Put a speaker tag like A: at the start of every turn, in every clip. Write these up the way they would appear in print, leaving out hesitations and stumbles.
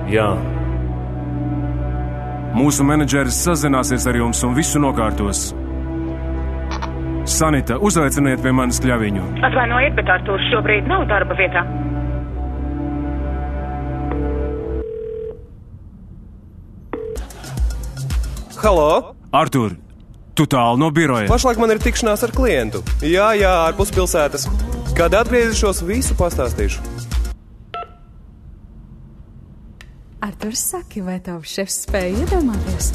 A: Jā. Mūsu menedžeris sazināsies ar jums un visu nokārtos. Sanita, uzaiciniet pie manis Kļaviņu.
B: Atvainojiet, bet Artūrs šobrīd nav darba vietā.
C: Halo?
A: Artūr, tu tālu no biroja.
C: Pašlaik man ir tikšanās ar klientu. Jā, ārpus pilsētas. Kad atgriezīšos, visu pastāstīšu.
D: Artūrs, saki, vai tavs šefs spēja iedomāties?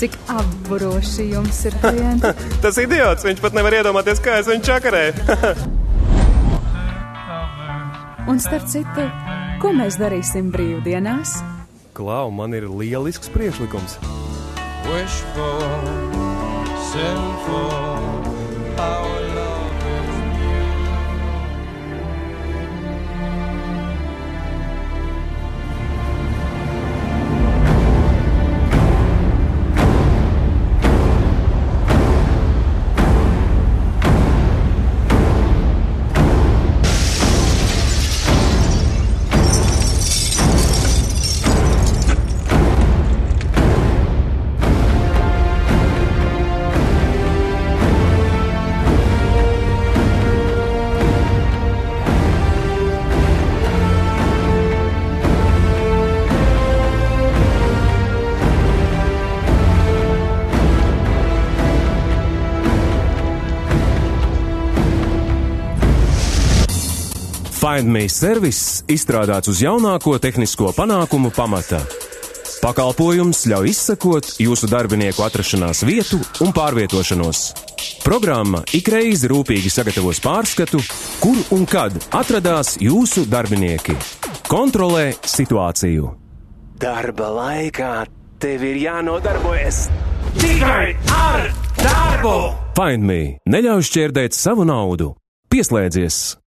D: Cik apburoši jums ir klienti?
C: Tas idiots, viņš pat nevar iedomāties, kā es viņu čakarēju.
D: Un starp citu, ko mēs darīsim brīvdienās?
C: Klau, man ir lielisks priekšlikums.
E: Wishful, sinful, our love is
A: Find Me servis izstrādāts uz jaunāko tehnisko panākumu pamata. Pakalpojums ļauj izsekot jūsu darbinieku atrašanās vietu un pārvietošanos. Programma ikreiz rūpīgi sagatavos pārskatu, kur un kad atradās jūsu darbinieki. Kontrolē situāciju.
C: Darba laikā tev ir jānodarbojas
E: tikai ar darbu!
A: Find Me neļauj šķērdēt savu naudu. Pieslēdzies!